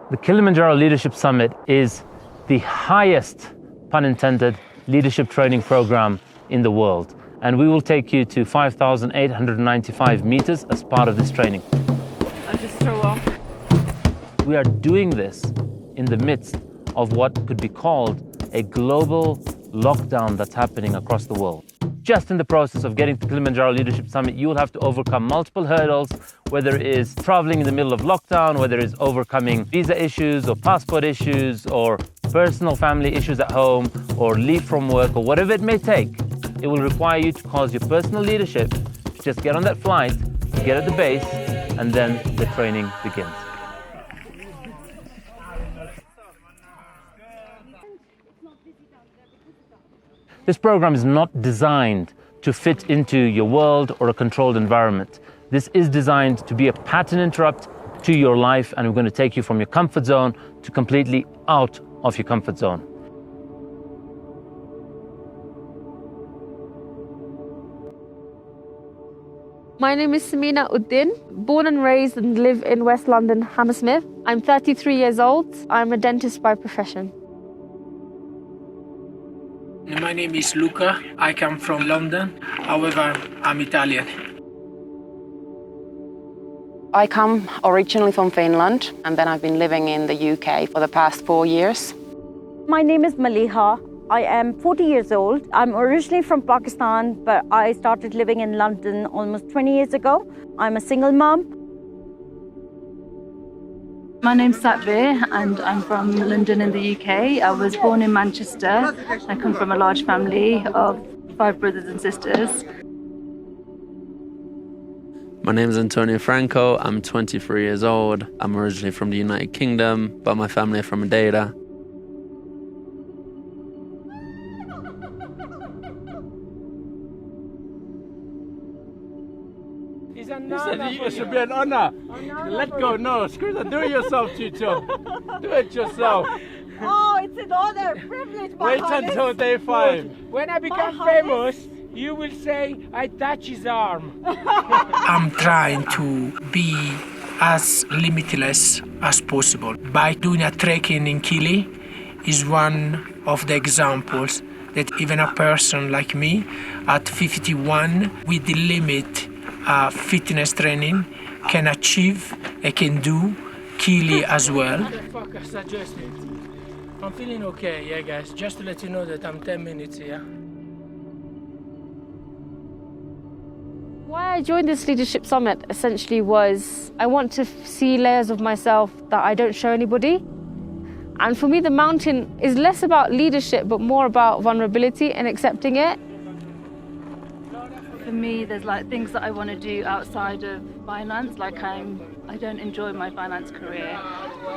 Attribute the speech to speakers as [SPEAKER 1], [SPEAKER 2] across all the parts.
[SPEAKER 1] The Kilimanjaro Leadership Summit is the highest, pun intended, leadership training program in the world. And we will take you to 5,895 meters as part of this training.
[SPEAKER 2] I just throw off.
[SPEAKER 1] We are doing this in the midst of what could be called a global lockdown that's happening across the world. Just in the process of getting to Kilimanjaro Leadership Summit, you will have to overcome multiple hurdles, whether it is traveling in the middle of lockdown, whether it is overcoming visa issues or passport issues or personal family issues at home or leave from work or whatever it may take. It will require you to cause your personal leadership to just get on that flight, get at the base, and then the training begins. This program is not designed to fit into your world or a controlled environment. This is designed to be a pattern interrupt to your life, and we're going to take you from your comfort zone to completely out of your comfort zone.
[SPEAKER 2] My name is Samina Uddin, born and raised and live in West London, Hammersmith. I'm 33 years old. I'm a dentist by profession.
[SPEAKER 3] My name is Luca. I come from London. However, I'm Italian.
[SPEAKER 4] I come originally from Finland, and then I've been living in the UK for the past 4 years.
[SPEAKER 5] My name is Maliha. I am 40 years old. I'm originally from Pakistan, but I started living in London almost 20 years ago. I'm a single mom.
[SPEAKER 6] My name's Satveer and I'm from London in the UK. I was born in Manchester. I come from a large family of 5 brothers and sisters.
[SPEAKER 7] My name is Antonio Franco. I'm 23 years old. I'm originally from the United Kingdom, but my family are from Madeira.
[SPEAKER 8] It should be an honor. Let go. No, screw that. Do it yourself, Chicho. Do it yourself.
[SPEAKER 5] Oh, it's an honor, privilege,
[SPEAKER 8] Wait until day 5.
[SPEAKER 9] When I become famous, you will say, I touch his arm.
[SPEAKER 3] I'm trying to be as limitless as possible. By doing a trekking in Kili is one of the examples that even a person like me at 51 with the limit fitness training can achieve and can do Kili as well.
[SPEAKER 9] Motherfucker suggested. I'm feeling okay, yeah guys, just to let you know that I'm 10 minutes here.
[SPEAKER 2] Why I joined this leadership summit essentially was I want to see layers of myself that I don't show anybody. And for me, the mountain is less about leadership, but more about vulnerability and accepting it.
[SPEAKER 6] For me, there's like things that I want to do outside of finance. Like I don't enjoy my finance career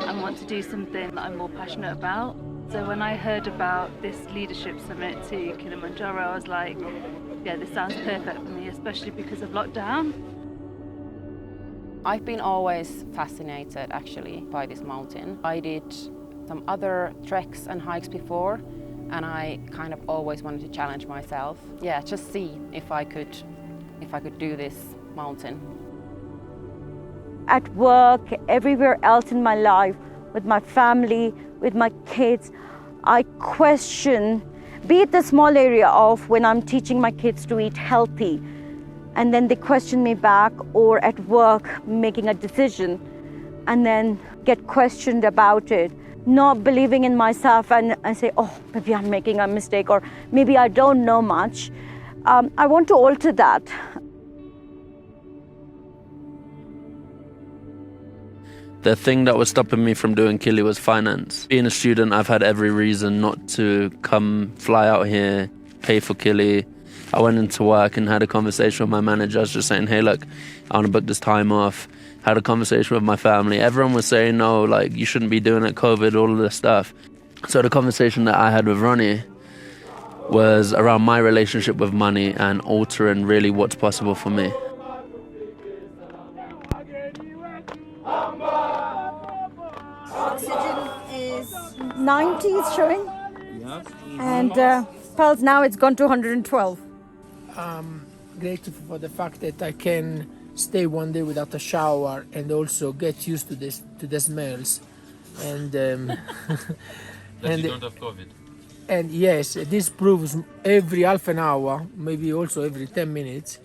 [SPEAKER 6] and want to do something that I'm more passionate about. So when I heard about this leadership summit to Kilimanjaro, I was like, yeah, this sounds perfect for me, especially because of lockdown.
[SPEAKER 4] I've been always fascinated actually by this mountain. I did some other treks and hikes before, and I kind of always wanted to challenge myself. Yeah, just see if I could do this mountain.
[SPEAKER 5] At work, everywhere else in my life, with my family, with my kids, I question, be it the small area of when I'm teaching my kids to eat healthy, and then they question me back, or at work making a decision and then get questioned about it, not believing in myself, and I say, oh, maybe I'm making a mistake, or maybe I don't know much. I want to alter that.
[SPEAKER 7] The thing that was stopping me from doing Kili was finance. Being a student, I've had every reason not to fly out here, pay for Kili. I went into work and had a conversation with my manager. I was just saying, hey, look, I want to book this time off. Had a conversation with my family. Everyone was saying, no, like, you shouldn't be doing it, COVID, all of this stuff. So the conversation that I had with Ronnie was around my relationship with money and altering really what's possible for me.
[SPEAKER 5] Oxygen is 90, it's showing. Yes. And pulse now it's gone to 112.
[SPEAKER 3] I'm grateful for the fact that I can stay one day without a shower and also get used to the smells.
[SPEAKER 9] and
[SPEAKER 8] That you don't have COVID.
[SPEAKER 9] and yes, this proves every half an hour, maybe also every 10 minutes,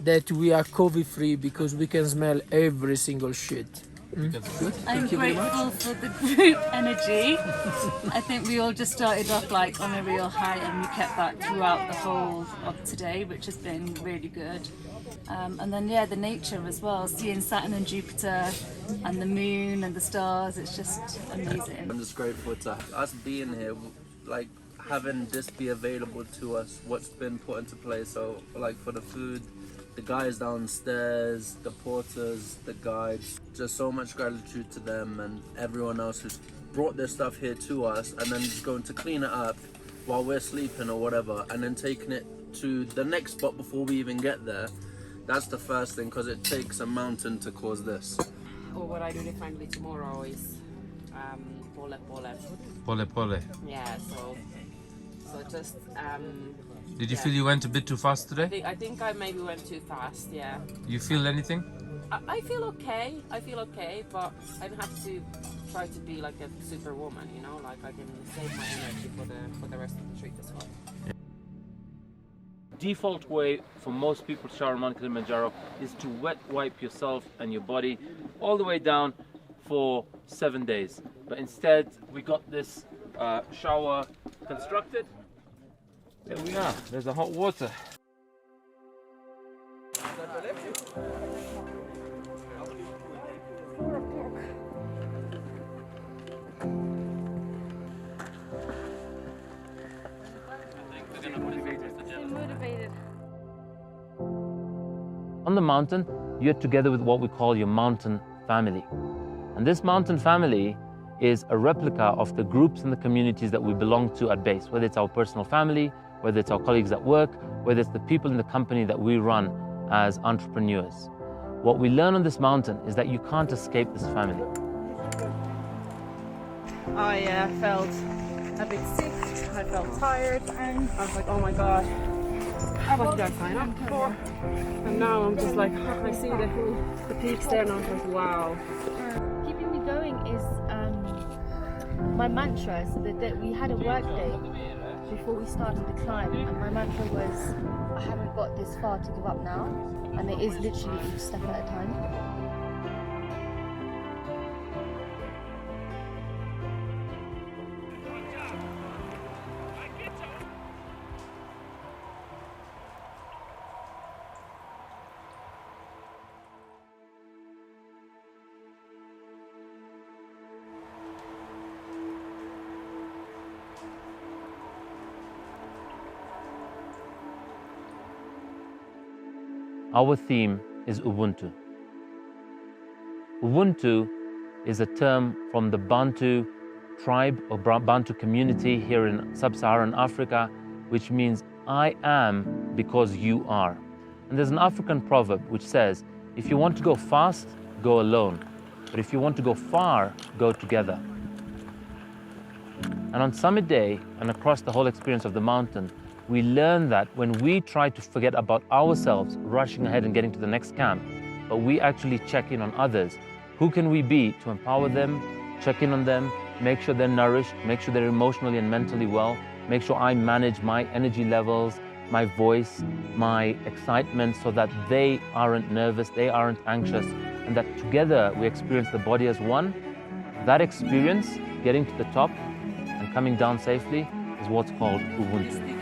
[SPEAKER 9] that we are COVID-free because we can smell every single shit.
[SPEAKER 6] I'm grateful for the group energy. I think we all just started off like on a real high, and we kept that throughout the whole of today, which has been really good. And then the nature as well, seeing Saturn and Jupiter and the moon and the stars, it's just amazing.
[SPEAKER 7] I'm just grateful to us being here, like having this be available to us, what's been put into place. So like for the food, the guys downstairs, the porters, the guides, just so much gratitude to them and everyone else who's brought their stuff here to us and then just going to clean it up while we're sleeping or whatever, and then taking it to the next spot before we even get there. That's the first thing, because it takes a mountain to cause this.
[SPEAKER 4] Or what I do differently tomorrow is pole pole.
[SPEAKER 8] Pole pole.
[SPEAKER 4] Yeah, so just
[SPEAKER 8] Did you feel you went a bit too fast today?
[SPEAKER 4] I think I maybe went too fast. Yeah.
[SPEAKER 8] You feel anything?
[SPEAKER 4] I feel okay. But I don't have to try to be like a superwoman, you know. Like I can save my energy for the rest of the trip as well.
[SPEAKER 1] Default way for most people to shower on Mount Kilimanjaro is to wet wipe yourself and your body all the way down for 7 days. But instead, we got this shower constructed. There we are. There's the hot water.
[SPEAKER 2] Motivated.
[SPEAKER 1] On the mountain, you're together with what we call your mountain family. And this mountain family is a replica of the groups and the communities that we belong to at base, whether it's our personal family, whether it's our colleagues at work, whether it's the people in the company that we run as entrepreneurs. What we learn on this mountain is that you can't escape this family.
[SPEAKER 10] I felt a bit sick, I felt tired, and I was like, oh my god, what did I sign up for? And now I'm just like, I see the peaks there and I'm like, wow.
[SPEAKER 2] Keeping me going is my mantra. So that we had a work day before we started the climb, and my mantra was, I haven't got this far to give up now, and it is literally each step at a time.
[SPEAKER 1] Our theme is Ubuntu. Ubuntu is a term from the Bantu tribe or Bantu community here in sub-Saharan Africa, which means I am because you are. And there's an African proverb which says, if you want to go fast, go alone. But if you want to go far, go together. And on summit day and across the whole experience of the mountain, we learn that when we try to forget about ourselves, rushing ahead and getting to the next camp, but we actually check in on others, who can we be to empower them, check in on them, make sure they're nourished, make sure they're emotionally and mentally well, make sure I manage my energy levels, my voice, my excitement, so that they aren't nervous, they aren't anxious, and that together we experience the body as one. That experience, getting to the top and coming down safely, is what's called Ubuntu.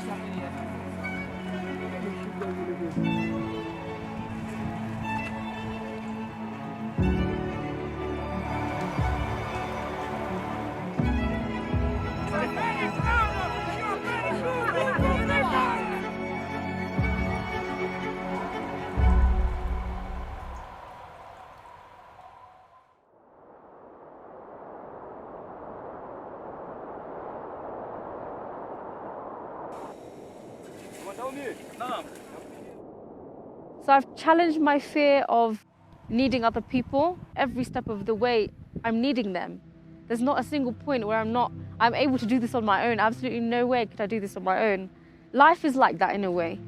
[SPEAKER 2] So I've challenged my fear of needing other people. Every step of the way, I'm needing them. There's not a single point where I'm able to do this on my own. Absolutely no way could I do this on my own. Life is like that in a way.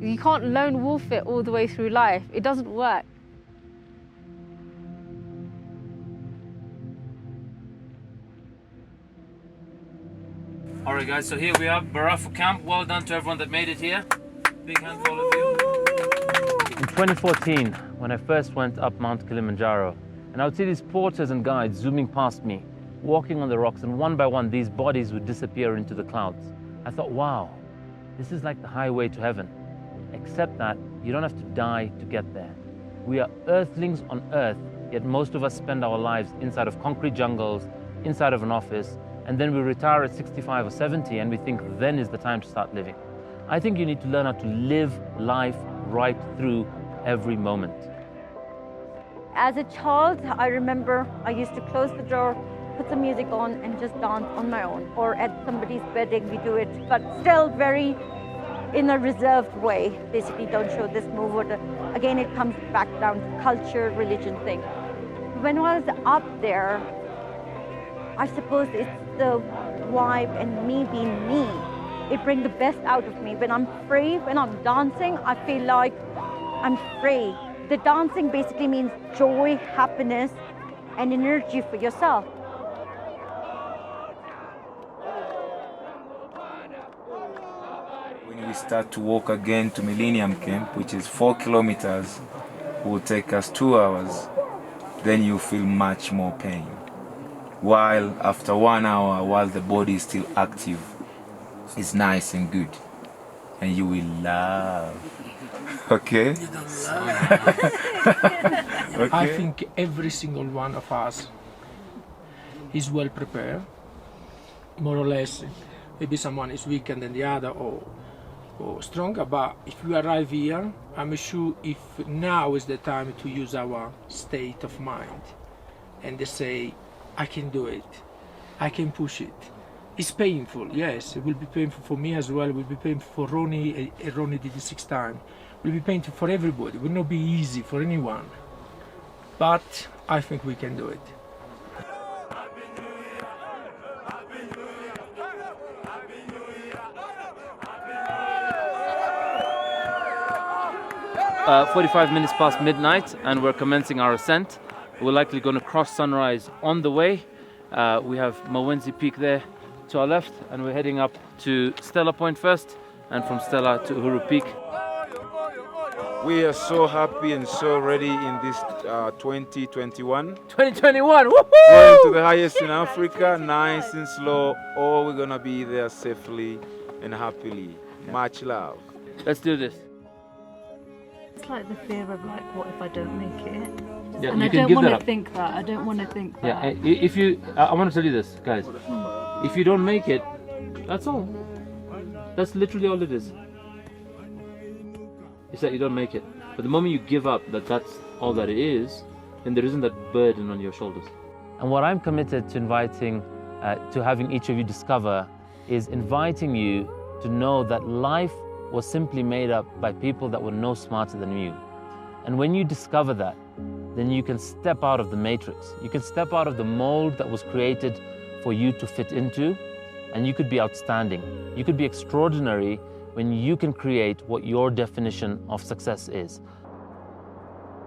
[SPEAKER 2] You can't lone wolf it all the way through life. It doesn't work.
[SPEAKER 1] All right, guys, so here we are, Barafu Camp. Well done to everyone that made it here. Big hand for all of you. In 2014, when I first went up Mount Kilimanjaro, and I would see these porters and guides zooming past me, walking on the rocks, and one by one, these bodies would disappear into the clouds. I thought, wow, this is like the highway to heaven, except that you don't have to die to get there. We are earthlings on earth, yet most of us spend our lives inside of concrete jungles, inside of an office, and then we retire at 65 or 70 and we think then is the time to start living. I think you need to learn how to live life right through every moment.
[SPEAKER 5] As a child, I remember I used to close the door, put some music on and just dance on my own. Or at somebody's wedding, we do it, but still very in a reserved way. Basically, don't show this move. Again, it comes back down to culture, religion thing. When I was up there, I suppose it's the vibe and me being me. It brings the best out of me. When I'm free, when I'm dancing, I feel like I'm free. The dancing basically means joy, happiness, and energy for yourself.
[SPEAKER 11] When we start to walk again to Millennium Camp, which is 4 kilometers, will take us 2 hours, then you feel much more pain. While after 1 hour, while the body is still active, it's nice and good. And you will love. Okay?
[SPEAKER 3] You don't love.
[SPEAKER 11] Okay.
[SPEAKER 9] I think every single one of us is well prepared, more or less. Maybe someone is weaker than the other or stronger, but if we arrive here, I'm sure if now is the time to use our state of mind and they say, I can do it, I can push it. It's painful, yes, it will be painful for me as well, it will be painful for Ronnie, Ronnie did it 6 times. It will be painful for everybody, it will not be easy for anyone. But I think we can do it.
[SPEAKER 1] 45 minutes past midnight and we're commencing our ascent. We're likely going to cross sunrise on the way. We have Mawenzi Peak there to our left and we're heading up to Stella Point first and from Stella to Uhuru Peak.
[SPEAKER 11] We are so happy and so ready in this 2021.
[SPEAKER 1] 2021, woohoo!
[SPEAKER 11] Going to the highest in Africa, nice and slow. All we're going to be there safely and happily. Much love.
[SPEAKER 1] Let's do this.
[SPEAKER 6] It's like the fear of like, what if I don't make it?
[SPEAKER 1] Yeah,
[SPEAKER 6] and
[SPEAKER 1] you
[SPEAKER 6] I
[SPEAKER 1] can
[SPEAKER 6] don't
[SPEAKER 1] give
[SPEAKER 6] want
[SPEAKER 1] that
[SPEAKER 6] to
[SPEAKER 1] up.
[SPEAKER 6] think that. I don't want to think that.
[SPEAKER 1] Yeah, if you, I want to tell you this, guys. If you don't make it, that's all. That's literally all it is. It's that you don't make it. But the moment you give up that that's all that it is, then there isn't that burden on your shoulders. And what I'm committed to inviting, to having each of you discover, is inviting you to know that life was simply made up by people that were no smarter than you. And when you discover that, then you can step out of the matrix. You can step out of the mold that was created for you to fit into, and you could be outstanding. You could be extraordinary when you can create what your definition of success is.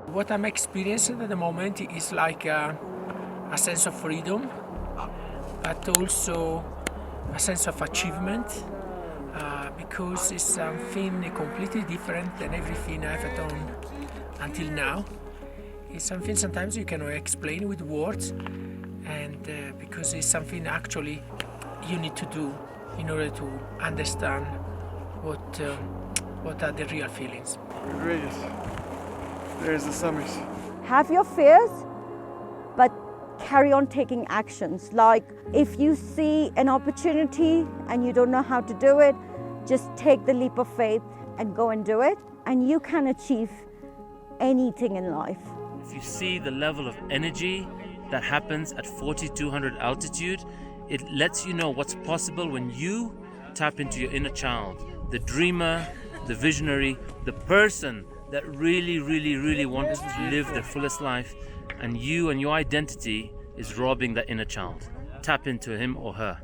[SPEAKER 3] What I'm experiencing at the moment is like a sense of freedom, but also a sense of achievement, because it's something completely different than everything I've done until now. It's something sometimes you cannot explain with words, and because it's something actually you need to do in order to understand what are the real feelings.
[SPEAKER 12] Great. There's the summit.
[SPEAKER 5] Have your fears, but carry on taking actions. Like if you see an opportunity and you don't know how to do it, just take the leap of faith and go and do it, and you can achieve anything in life.
[SPEAKER 1] If you see the level of energy that happens at 4,200 altitude, it lets you know what's possible when you tap into your inner child, the dreamer, the visionary, the person that really wants to live their fullest life, and you and your identity is robbing that inner child. Tap into him or her.